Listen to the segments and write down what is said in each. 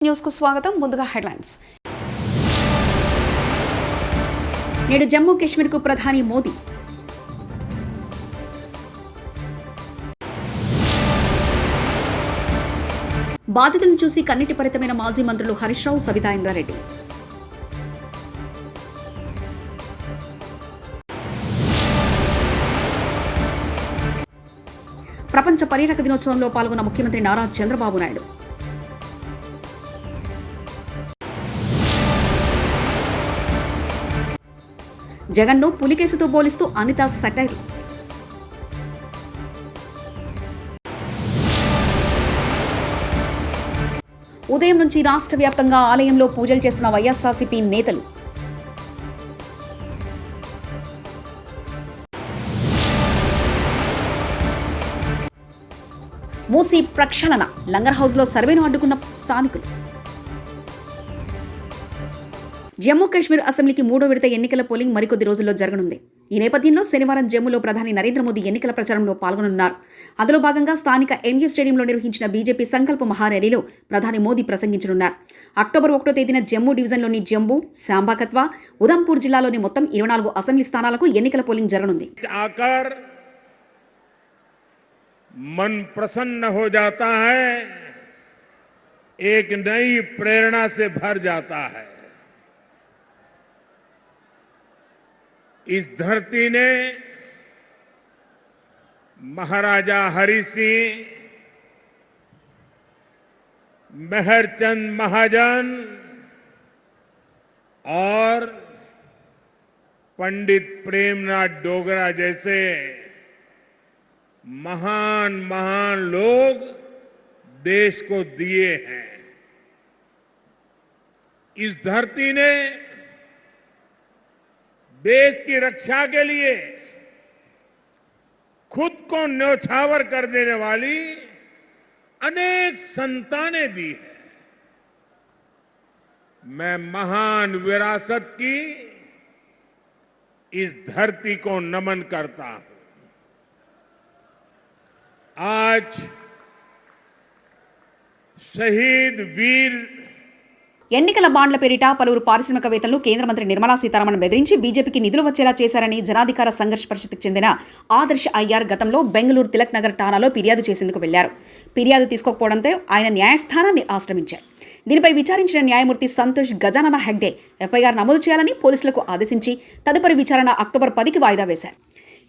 News కు స్వాగతం. ముందుగా హెడ్లైన్స్. నేడు జమ్మూ కాశ్మీర్ కు ప్రధాని మోదీ. బాధితులను చూసి కన్నీటి పరితమైన మాజీ మంత్రులు హరీష్ రావు, సబితా ఇంద్రారెడ్డి. ప్రపంచ పర్యాటక దినోత్సవంలో పాల్గొన్న ముఖ్యమంత్రి నారా చంద్రబాబు నాయుడు. జగన్ను పులికేసుతో పోలిస్తూ అనిత సెటైర్. ఉదయం నుంచి రాష్ట్ర వ్యాప్తంగా ఆలయంలో పూజలు చేస్తున్న వైఎస్ఆర్సీపీ నేతలు. మూసీ ప్రక్షాళన, లంగర్ హౌస్లో సర్వేను అడ్డుకున్న స్థానికులు. జమ్మూ కాశ్మీర్ అసెంబ్లీకి 3వ విడత ఎన్నికల పోలింగ్ మరికొద్ది రోజుల్లో జరగనుంది. ఈ నేపథ్యంలో శనివారం జమ్మూలో ప్రధాని నరేంద్ర మోదీ ఎన్నికల ప్రచారంలో పాల్గొనున్నారు. అందులో భాగంగా స్థానిక ఎంఏ స్టేడియంలో నిర్వహించిన బీజేపీ సంకల్ప మహార్యాలీలో ప్రధాని మోదీ ప్రసంగించనున్నారు. అక్టోబర్ 1వ తేదీన జమ్మూ డివిజన్లోని జంబూ, శాంబాకత్వా, ఉధంపూర్ జిల్లాలోని మొత్తం 24 అసెంబ్లీ స్థానాలకు ఎన్నికల పోలింగ్ జరగనుంది. मन प्रसन्न हो जाता है, एक नई प्रेरणा से भर जाता है. इस धरती ने महाराजा हरि सिंह, मेहरचंद महाजन और पंडित प्रेमनाथ डोगरा जैसे महान महान लोग देश को दिए हैं. इस धरती ने देश की रक्षा के लिए खुद को न्योछावर कर देने वाली अनेक संतानें दी है. मैं महान विरासत की इस धरती को नमन करता हूं. आज शहीद वीर ఎన్నికల బాండ్ల పేరిట పలువురు పారిశ్రామికవేత్తలు కేంద్ర మంత్రి నిర్మలా సీతారామన్ బెదిరించి బీజేపీకి నిధులు వచ్చేలా చేశారని జనాధికార సంఘర్ష పరిషత్కు చెందిన ఆదర్శ్ అయ్యార్ గతంలో బెంగళూరు తిలక్ నగర్ ఠాణాలో ఫిర్యాదు చేసేందుకు వెళ్లారు. ఫిర్యాదు తీసుకోకపోవడంతో ఆయన న్యాయస్థానాన్ని ఆశ్రయించారు. దీనిపై విచారించిన న్యాయమూర్తి సంతోష్ గజానన హెగ్డే ఎఫ్ఐఆర్ నమోదు చేయాలని పోలీసులకు ఆదేశించి తదుపరి విచారణ అక్టోబర్ 10కి వాయిదా వేశారు.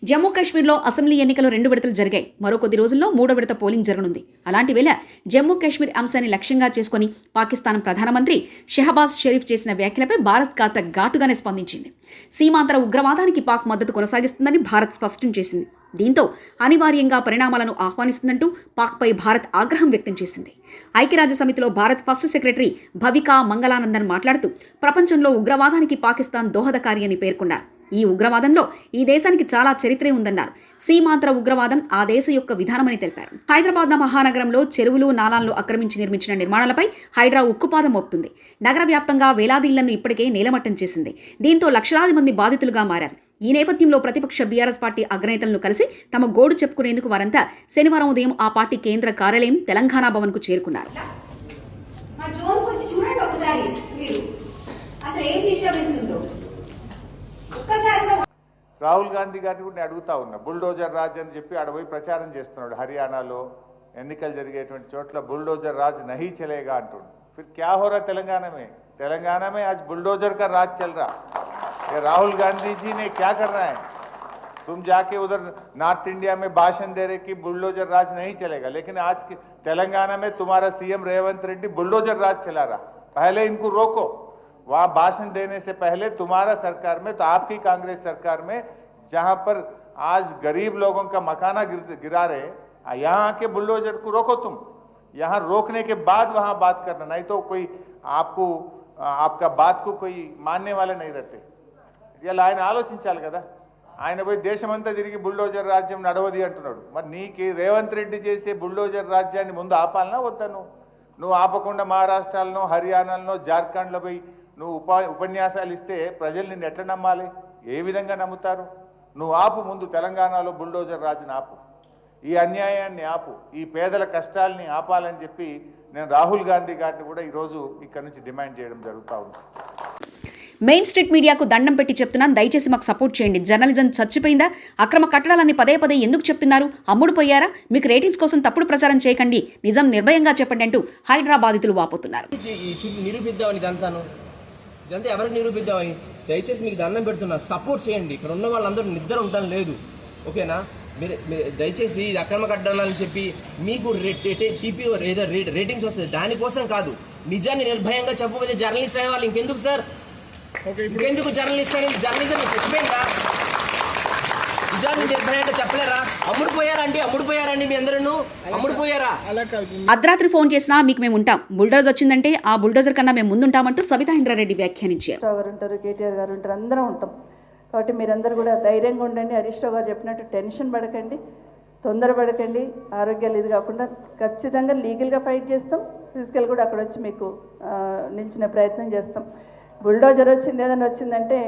జమ్మూ కాశ్మీర్లో అసెంబ్లీ ఎన్నికలు 2 విడతలు జరిగాయి. మరో కొద్ది రోజుల్లో 3వ విడత పోలింగ్ జరగనుంది. అలాంటి వేళ జమ్మూ కాశ్మీర్ అంశాన్ని లక్ష్యంగా చేసుకుని పాకిస్తాన్ ప్రధానమంత్రి షెహబాజ్ షరీఫ్ చేసిన వ్యాఖ్యలపై భారత్ కాస్త ఘాటుగానే స్పందించింది. సీమాంతర ఉగ్రవాదానికి పాక్ మద్దతు కొనసాగిస్తుందని భారత్ స్పష్టం చేసింది. దీంతో అనివార్యంగా పరిణామాలను ఆహ్వానిస్తున్నట్టు పాక్పై భారత్ ఆగ్రహం వ్యక్తం చేసింది. ఐక్యరాజ్య సమితిలో భారత్ ఫస్ట్ సెక్రటరీ భవికా మంగళానందన్ మాట్లాడుతూ ప్రపంచంలో ఉగ్రవాదానికి పాకిస్తాన్ దోహదకారి అని పేర్కొన్నారు. ఈ ఉగ్రవాదంలో ఈ దేశానికి చాలా చరిత్రే ఉందన్నారు. సీమాంతర ఉగ్రవాదం ఆ దేశ యొక్క విధానమని తెలిపారు. హైదరాబాద్ మహానగరంలో చెరువులు, నాలాలను ఆక్రమించి నిర్మించిన నిర్మాణాలపై హైడ్రా ఉక్కుపాదం మోపుతుంది. నగర వ్యాప్తంగా వేలాది ఇళ్లను ఇప్పటికే నేలమట్టం చేసింది. దీంతో లక్షలాది మంది బాధితులుగా మారారు. ఈ నేపథ్యంలో ప్రతిపక్ష బీఆర్ఎస్ పార్టీ అగ్రనేతలను కలిసి తమ గోడు చెప్పుకునేందుకు వారంతా శనివారం ఉదయం ఆ పార్టీ కేంద్ర కార్యాలయం తెలంగాణ భవన్ కు చేరుకున్నారు. రాహుల్ గాంధీ గారిని కూడా నేను అడుగుతా ఉన్నా. బుల్డోజర్ రాజ్ అని చెప్పి ఆడపోయి ప్రచారం చేస్తున్నాడు. హర్యానాలో ఎన్నికలు జరిగేటువంటి చోట్ల బుల్డోజర్ రాజ్ నహీ చలేగా అంటుండు. फिर क्या हो रहा तेलंगाना में आज बुलडोजर का राज चल रहा. ये राहुल गांधी जी ने क्या करना है? तुम जाके उधर नॉर्थ इंडिया में भाषण दे रहे कि बुलडोजर राज नहीं चलेगा, लेकिन आज तेलंगाना में तुम्हारा सीएम रेवंत रेड्डी बुलडोजर राज चला रहा. पहले इनको रोको. वहां भाषण देने से पहले तुम्हारा सरकार में, तो आपकी कांग्रेस सरकार में, जहां पर आज गरीब लोगों का मकाना गिरा रहे, यहाँ आके बुलडोजर को रोको. तुम यहाँ रोकने के बाद वहां बात करना, नहीं तो कोई आपको आपका बात को कोई मानने वाले नहीं रहते. ఇలా ఆయన ఆలోచించాలి కదా. ఆయన పోయి దేశమంతా తిరిగి బుల్డోజర్ రాజ్యం నడవది అంటున్నాడు. మరి నీకు రేవంత్ రెడ్డి చేసే బుల్డోజర్ రాజ్యాన్ని ముందు ఆపాలనా వద్దా? నువ్వు ఆపకుండా మహారాష్ట్రలో, హర్యానాలో, జార్ఖండ్లో పోయి నువ్వు ఉపన్యాసాలు ఇస్తే ప్రజలు నిన్ను ఎట్లా నమ్మాలి? ఏ విధంగా నమ్ముతారు? నువ్వు ఆపు ముందు. తెలంగాణలో బుల్డోజర్ రాజుని ఆపు. ఈ అన్యాయాన్ని ఆపు. ఈ పేదల కష్టాలని ఆపాలని చెప్పి నేను రాహుల్ గాంధీ గారిని కూడా ఈరోజు ఇక్కడ నుంచి డిమాండ్ చేయడం జరుగుతూ ఉంది. మెయిన్ స్ట్రీట్ మీడియాకు దండం పెట్టి చెప్తున్నాను, దయచేసి మాకు సపోర్ట్ చేయండి. జర్నలిజం చచ్చిపోయిందా? అక్రమ కట్టడాలన్నీ పదే పదే ఎందుకు చెప్తున్నారు? అమ్ముడు పోయారా? మీకు రేటింగ్స్ కోసం తప్పుడు ప్రచారం చేయకండి, నిజం నిర్భయంగా చెప్పండి అంటూ హైదరాబాదితులు వాపోతున్నారు. నిరూపిద్దామని ఇదంతా ఎవరికి నిరూపిద్దామని? దయచేసి మీకు దండం పెడుతున్నా, సపోర్ట్ చేయండి. ఇక్కడ ఉన్న వాళ్ళందరూ నిద్ర ఉండడం లేదు, ఓకేనా? మీరు దయచేసి ఇది అక్రమ కట్టడాలని చెప్పి మీకు టీపీ ఏదో రేటింగ్స్ వస్తుంది, దానికోసం కాదు. నిజాన్ని నిర్భయంగా చెప్పకపోతే జర్నలిస్ట్ అనే వాళ్ళు ఇంకెందుకు సార్? ఇంకెందుకు జర్నలిస్ట్ అని? జర్నలిజం చచ్చిపోయిందా? నిజాన్ని నిర్భయంగా చెప్పలేరా? అమ్ముడుపోయారండి మీ అందరూ అమ్ముడుపోయారా? అర్ధరాత్రి ఫోన్ చేసినా మీకు మేము ఉంటాం, బుల్డోజర్ వచ్చిందంటే ఆ బుల్డోజర్ కన్నా మేము ముందుంటామంటూ సబితా ఇంద్రారెడ్డి వ్యాఖ్యానించారు. హరీష్ రావు గారు ఉంటారు, కేటీఆర్ గారు ఉంటారు, అందరం ఉంటాం. కాబట్టి మీరందరూ కూడా ధైర్యంగా ఉండండి. హరీష్ రావు గారు చెప్పినట్టు టెన్షన్ పడకండి, తొందరపడకండి. ఆరోగ్యాలు ఇది కాకుండా ఖచ్చితంగా లీగల్గా ఫైట్ చేస్తాం. ఫిజికల్ కూడా అక్కడ వచ్చి మీకు నిలిచిన ప్రయత్నం చేస్తాం. బుల్డోజర్ వచ్చింది, ఏదైనా వచ్చిందంటే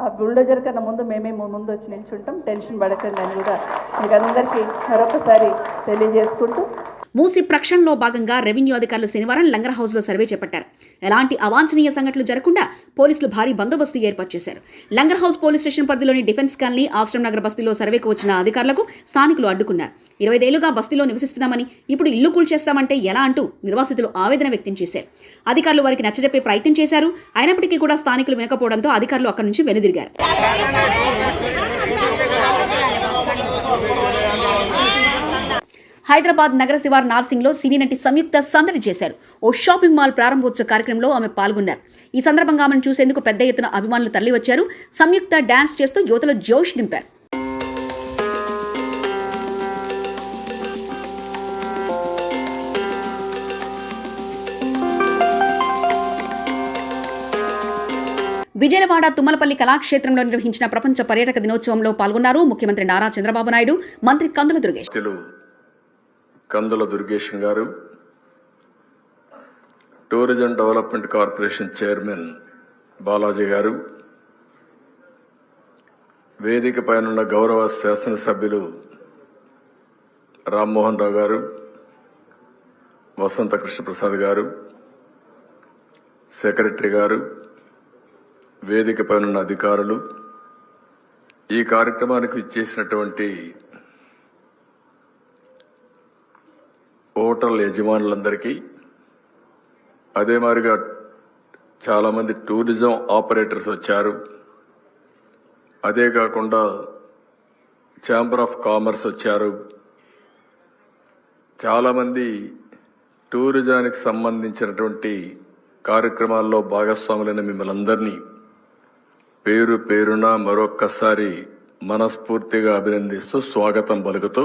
ఆ బుల్డోజర్ కన్నా ముందు మేమే ముందు వచ్చి నిల్చుంటాం. టెన్షన్ పడకండి అని కూడా మీకు అందరికీ మరొకసారి తెలియజేసుకుంటూ, మూసి ప్రక్షాళనలో భాగంగా రెవెన్యూ అధికారులు శనివారం లంగర్ హౌస్లో సర్వే చేపట్టారు. ఎలాంటి అవాంఛనీయ సంఘటనలు జరగకుండా పోలీసులు భారీ బందోబస్తు ఏర్పాటు చేశారు. లంగర్ హౌస్ పోలీస్ స్టేషన్ పరిధిలోని డిఫెన్స్ కాలనీ, ఆశ్రమ్ నగర్ బస్తీలో సర్వేకు వచ్చిన అధికారులకు స్థానికులు అడ్డుకున్నారు. 25 ఏళ్లుగా బస్తీలో నివసిస్తున్నామని, ఇప్పుడు ఇల్లు కూల్చేస్తామంటే ఎలా అంటూ నిర్వాసితులు ఆవేదన వ్యక్తం చేశారు. అధికారులు వారికి నచ్చజెప్పే ప్రయత్నం చేశారు. అయినప్పటికీ కూడా స్థానికులు వినకపోవడంతో అధికారులు అక్కడి నుంచి వెనుదిరిగారు. హైదరాబాద్ నగర శివార్ నార్సింగ్లో సినీ నటి సంయుక్త సందడి చేశారు. ఓ షాపింగ్ మాల్ ప్రారంభోత్సవ కార్యక్రమంలో ఆమె పాల్గొన్నారు. ఈ సందర్భంగా ఆమెను చూసేందుకు పెద్ద ఎత్తున అభిమానులు తరలివచ్చారు. సంయుక్త డాన్స్ చేస్తూ యువతలో జోష్ నింపారు. విజయవాడ తుమ్మలపల్లి కళాక్షేత్రంలో నిర్వహించిన ప్రపంచ పర్యాటక దినోత్సవంలో పాల్గొన్నారు ముఖ్యమంత్రి నారా చంద్రబాబు నాయుడు, మంత్రి కందుల దుర్గేష్. కందుల దుర్గేశం గారు, tourism development corporation chairman Balaji గారు, వేదిక పైనున్న గౌరవ శాసనసభ్యులు రామ్మోహన్ రావు గారు, వసంత కృష్ణప్రసాద్ గారు, సెక్రటరీ గారు, వేదిక పైనున్న అధికారులు, ఈ కార్యక్రమానికి ఇచ్చేసినటువంటి హోటల్ యజమానులందరికీ, అదే మాదిరిగా చాలామంది టూరిజం ఆపరేటర్స్ వచ్చారు. అదే కాకుండా ఛాంబర్ ఆఫ్ కామర్స్ వచ్చారు. చాలామంది టూరిజానికి సంబంధించినటువంటి కార్యక్రమాల్లో భాగస్వాములైన మిమ్మల్ని అందరినీ పేరు పేరున మరొక్కసారి మనస్ఫూర్తిగా అభినందిస్తూ స్వాగతం పలుకుతూ,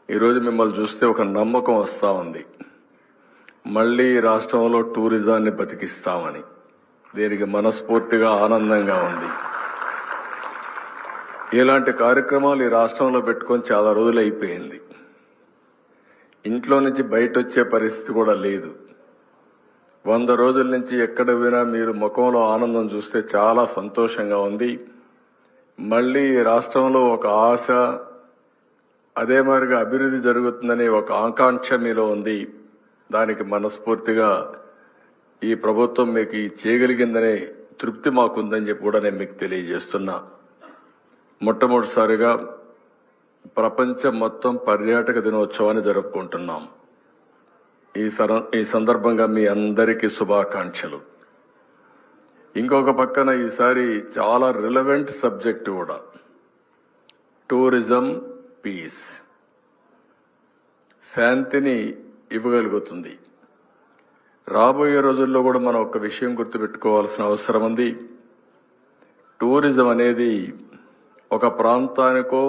ఈరోజు మిమ్మల్ని చూస్తే ఒక నమ్మకం వస్తూ ఉంది, మళ్లీ రాష్ట్రంలో టూరిజాన్ని బతికిస్తామని. దీనికి మనస్ఫూర్తిగా ఆనందంగా ఉంది. ఇలాంటి కార్యక్రమాలు ఈ రాష్ట్రంలో పెట్టుకొని చాలా రోజులు అయిపోయింది. ఇంట్లో నుంచి బయట వచ్చే పరిస్థితి కూడా లేదు. 100 రోజుల నుంచి ఎక్కడ పోయినా మీరు ముఖంలో ఆనందం చూస్తే చాలా సంతోషంగా ఉంది. మళ్లీ ఈ రాష్ట్రంలో ఒక ఆశ, అదే మాదిరిగా అభివృద్ధి జరుగుతుందనే ఒక ఆకాంక్ష మీలో ఉంది. దానికి మనస్ఫూర్తిగా ఈ ప్రభుత్వం మీకు చేయగలిగిందనే తృప్తి మాకుందని చెప్పి కూడా నేను మీకు తెలియజేస్తున్నా. మొట్టమొదటిసారిగా ప్రపంచం మొత్తం పర్యాటక దినోత్సవాన్ని జరుపుకుంటున్నాం. ఈ సందర్భంగా మీ అందరికీ శుభాకాంక్షలు. ఇంకొక పక్కన ఈసారి చాలా రిలవెంట్ సబ్జెక్ట్ కూడా, టూరిజం పీస్, శాంతిని ఇవ్వగలుగుతుంది. రాబోయే రోజుల్లో కూడా మనం ఒక విషయం గుర్తుపెట్టుకోవాల్సిన అవసరం ఉంది. టూరిజం అనేది ఒక ప్రాంతానికో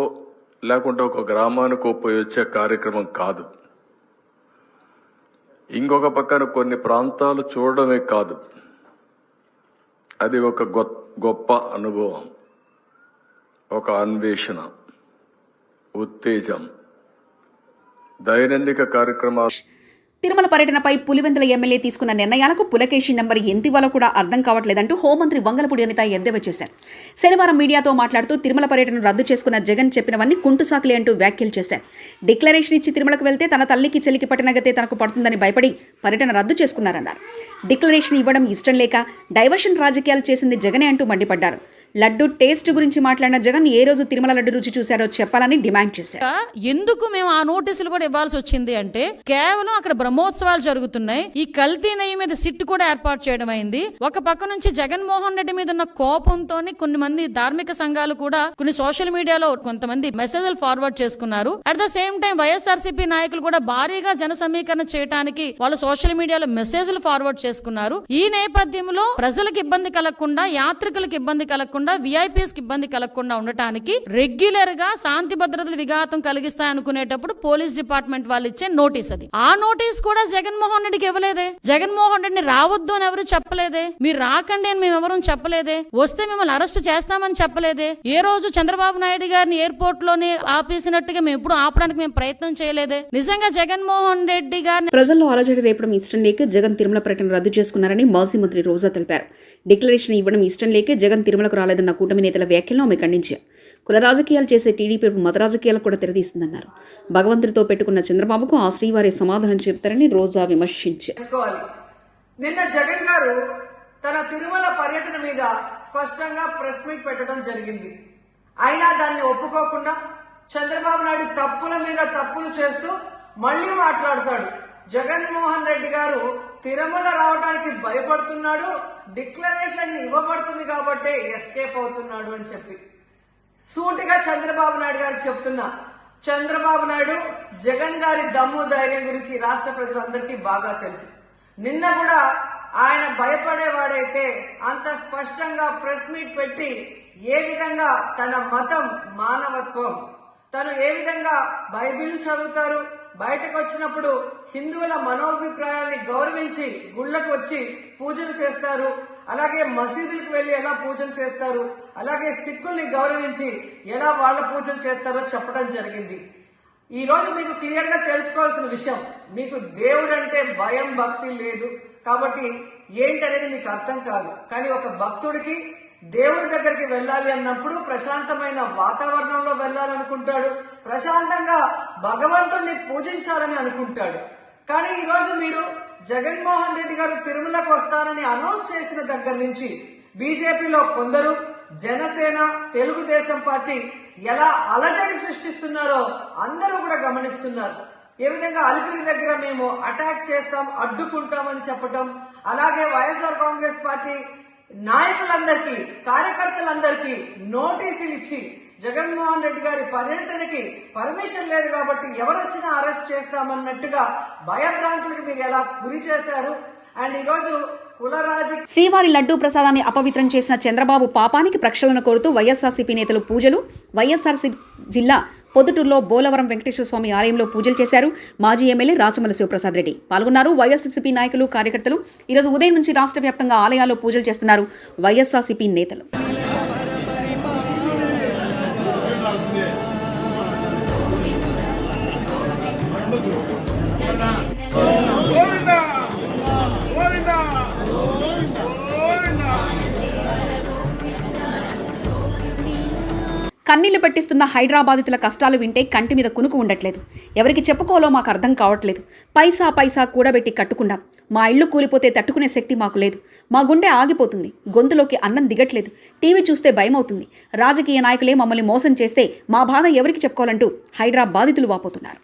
లేకుంటే ఒక గ్రామానికో పోయి వచ్చే కార్యక్రమం కాదు. ఇంకొక పక్కన కొన్ని ప్రాంతాలు చూడడమే కాదు, అది ఒక గొప్ప అనుభవం, ఒక అన్వేషణ, ఉత్తేజం, దైనందిక కార్యక్రమాలు. తిరుమల పర్యటనపై పులివెందుల ఎమ్మెల్యే తీసుకున్న నిర్ణయాలకు పులకేశి నెంబర్ ఎంత ఇవ్వాలో కూడా అర్థం కావట్లేదంటూ హోంమంత్రి వంగలపూడి అనిత ఎద్దేవా చేశారు. శనివారం మీడియాతో మాట్లాడుతూ తిరుమల పర్యటన రద్దు చేసుకున్న జగన్ చెప్పినవన్నీ కుంటుసాకులే అంటూ వ్యాఖ్యలు చేశారు. డిక్లరేషన్ ఇచ్చి తిరుమలకు వెళ్తే తన తల్లికి చెల్లికి పట్టిన గతే తనకు పడుతుందని భయపడి పర్యటన రద్దు చేసుకున్నారన్నారు. డిక్లరేషన్ ఇవ్వడం ఇష్టం లేక డైవర్షన్ రాజకీయాలు చేసింది జగనే అంటూ మండిపడ్డారు. లడ్డు టేస్ట్ గురించి మాట్లాడిన జగన్ ఏ రోజు తిరుమల లడ్డు రుచి చూశారో చెప్పాలని డిమాండ్ చేశారు. ఎందుకు మేము ఆ నోటీసులు కూడా ఇవ్వాల్సి వచ్చింది అంటే కేవలం అక్కడ బ్రహ్మోత్సవాలు జరుగుతున్నాయి, ఈ కల్తీ నెయ్యి మీద సిట్ కూడా ఏర్పాటు చేయడం అయింది. ఒక పక్క నుంచి జగన్మోహన్ రెడ్డి మీద ఉన్న కోపంతో కొన్ని మంది ధార్మిక సంఘాలు కూడా కొన్ని సోషల్ మీడియాలో కొంతమంది మెసేజ్లు ఫార్వర్డ్ చేసుకున్నారు. At the same time YSRCP నాయకులు కూడా భారీగా జన సమీకరణ చేయడానికి వాళ్ళు సోషల్ మీడియాలో మెసేజ్లు ఫార్వర్డ్ చేసుకున్నారు. ఈ నేపథ్యంలో ప్రజలకు ఇబ్బంది కలగకుండా, యాత్రికులకు ఇబ్బంది కలగకుండా, విఐపీఎస్ కి ఇబ్బంది కలగకుండా ఉండటానికి రెగ్యులర్ గా శాంతి భద్రతలు విఘాతం కలిగిస్తాయనుకునేటప్పుడు పోలీస్ డిపార్ట్మెంట్ వాళ్ళు ఇచ్చే నోటీస్ అది. ఆ నోటీస్ కూడా జగన్మోహన్ రెడ్డికి ఇవ్వలేదే. జగన్మోహన్ రెడ్డిని రావద్దు అని ఎవరు చెప్పలేదే. మీరు రాకండి అని మేము ఎవరు చెప్పలేదే. వస్తే మిమ్మల్ని అరెస్ట్ చేస్తామని చెప్పలేదే. ఏ రోజు చంద్రబాబు నాయుడు గారిని ఎయిర్పోర్ట్ లోనే ఆపేసినట్టుగా మేము ఎప్పుడు ఆపడానికి మేము ప్రయత్నం చేయలేదే. నిజంగా జగన్మోహన్ రెడ్డి గారిని ప్రజల్లో అలజడి రేపడం ఇష్టం లేక జగన్ తిరుమల పర్యటన రద్దు చేసుకున్నారని మాజీ మంత్రి రోజా తెలిపారు. డిక్లరేషన్ ఇవ్వడం ఇష్టం లేకే జగన్ తిరుమలకు రాలేదన్న కూటమి నేతల వ్యాఖ్యలను ఆమె ఖండించారు. కుల రాజకీయాలు చేసే టీడీపీ మత రాజకీయాలకు కూడా తెరదీస్తుందన్నారు. భగవంతుడితో పెట్టుకున్న చంద్రబాబుకు ఆ శ్రీవారి సమాధానం చెప్తారని రోజా విమర్శించారు. నిన్న జగన్ గారు తన తిరుమల పర్యటన మీద స్పష్టంగా ప్రెస్ మీట్ పెట్టడం జరిగింది. అయినా దాన్ని ఒప్పుకోకుండా చంద్రబాబు నాయుడు తప్పుల మీద తప్పులు చేస్తూ మళ్లీ మాట్లాడతాడు. జగన్మోహన్ రెడ్డి గారు తిరుమల రావడానికి భయపడుతున్నాడు, డిక్లరేషన్ ఇవ్వబడుతుంది కాబట్టి ఎస్కేప్ అవుతున్నాడు అని చెప్పి సూటిగా చంద్రబాబు నాయుడు గారికి చెప్తున్నా. చంద్రబాబు నాయుడు జగన్ గారి దమ్ము ధైర్యం గురించి రాష్ట్ర ప్రజలందరికీ బాగా తెలుసు. నిన్న కూడా ఆయన భయపడేవాడైతే అంత స్పష్టంగా ప్రెస్ మీట్ పెట్టి ఏ విధంగా తన మతం మానవత్వం, తను ఏ విధంగా బైబిల్ చదువుతారు, బయటకు వచ్చినప్పుడు హిందువుల మనోభిప్రాయాల్ని గౌరవించి గుళ్లకు వచ్చి పూజలు చేస్తారు, అలాగే మసీదులకు వెళ్లి ఎలా పూజలు చేస్తారు, అలాగే సిక్కుల్ని గౌరవించి ఎలా వాళ్ళ పూజలు చేస్తారో చెప్పడం జరిగింది. ఈ రోజు మీకు క్లియర్ గా తెలుసుకోవాల్సిన విషయం, మీకు దేవుడు అంటే భయం భక్తి లేదు కాబట్టి ఏంటనేది మీకు అర్థం కాదు. కానీ ఒక భక్తుడికి దేవుడి దగ్గరికి వెళ్ళాలి అన్నప్పుడు ప్రశాంతమైన వాతావరణంలో వెళ్ళాలనుకుంటాడు, ప్రశాంతంగా భగవంతుడిని పూజించాలని అనుకుంటాడు. కానీ ఈ రోజు మీరు జగన్మోహన్ రెడ్డి గారు తిరుమలకు వస్తారని అనౌన్స్ చేసిన దగ్గర నుంచి బీజేపీలో కొందరు, జనసేన, తెలుగుదేశం పార్టీ ఎలా అలజడి సృష్టిస్తున్నారో అందరూ కూడా గమనిస్తున్నారు. ఏ విధంగా అలిపిరి దగ్గర మేము అటాక్ చేస్తాం, అడ్డుకుంటామని చెప్పటం, అలాగే వైఎస్ఆర్ కాంగ్రెస్ పార్టీ నాయకులందరికీ, కార్యకర్తలందరికీ నోటీసులు ఇచ్చి జగన్మోహన్ రెడ్డి గారి పర్యటనకి పర్మిషన్ లేదు కాబట్టి ఎవరొచ్చినా అరెస్ట్ చేస్తామన్నట్టుగా భయభ్రాంతులకు మీరు ఎలా గురి చేశారు. అండ్ ఈరోజు శ్రీవారి లడ్డూ ప్రసాదాన్ని అపవిత్రం చేసిన చంద్రబాబు పాపానికి ప్రక్షాళన కోరుతూ వైఎస్ఆర్సీపీ నేతలు పూజలు. వైఎస్ఆర్సీపీ జిల్లా పొద్దుటూరులో బోలవరం వెంకటేశ్వర స్వామి ఆలయంలో పూజలు చేశారు. మాజీ ఎమ్మెల్యే రాచమల్లి శివప్రసాద్ రెడ్డి పాల్గొన్నారు. వైఎస్ఆర్సీపీ నాయకులు, కార్యకర్తలు ఈరోజు ఉదయం నుంచి రాష్ట్ర వ్యాప్తంగా ఆలయాల్లో పూజలు చేస్తున్నారు వైఎస్ఆర్సీపీ నేతలు. కన్నీళ్లు పెట్టిస్తున్న హైదరాబాదితుల కష్టాలు వింటే కంటి మీద కునుకు ఉండట్లేదు. ఎవరికి చెప్పుకోవాలో మాకు అర్థం కావట్లేదు. పైసా పైసా కూడబెట్టి కట్టుకున్నాం. మా ఇళ్లు కూలిపోతే తట్టుకునే శక్తి మాకు లేదు. మా గుండె ఆగిపోతుంది. గొంతులోకి అన్నం దిగట్లేదు. టీవీ చూస్తే భయమవుతుంది. రాజకీయ నాయకులే మమ్మల్ని మోసం చేస్తే మా బాధ ఎవరికి చెప్పుకోవాలంటూ హైదరాబాదితులు వాపోతున్నారు.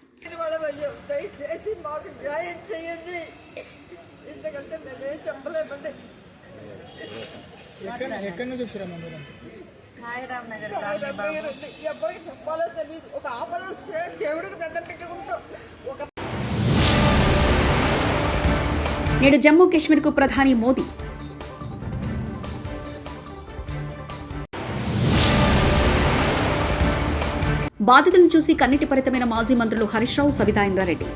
నేడు జమ్మూ కాశ్మీర్కు ప్రధాని మోదీ. బాధితులను చూసి కన్నీటి పరితమైన మాజీ మంత్రులు హరీష్ రావు, సవితా ఇంద్రారెడ్డి.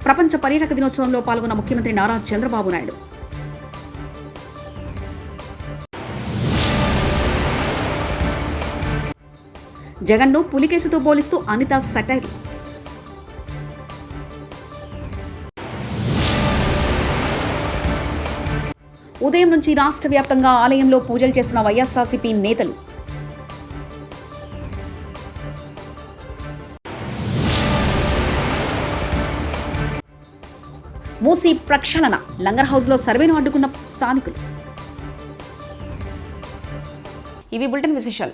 ప్రపంచ పర్యాటక దినోత్సవంలో పాల్గొన్న ముఖ్యమంత్రి నారా చంద్రబాబు నాయుడు. జగన్ను పులికేసుతో పోలిస్తూ అనిత సటైర్. ఉదయం నుంచి రాష్ట్ర వ్యాప్తంగా ఆలయంలో పూజలు చేస్తున్న వైఎస్ఆర్సీపీ నేతలు. మూసీ ప్రక్షాళన, లంగర్ హౌస్లో సర్వేను అడ్డుకున్న స్థానికులు. ఇవి బులెటిన్ విశేషాలు.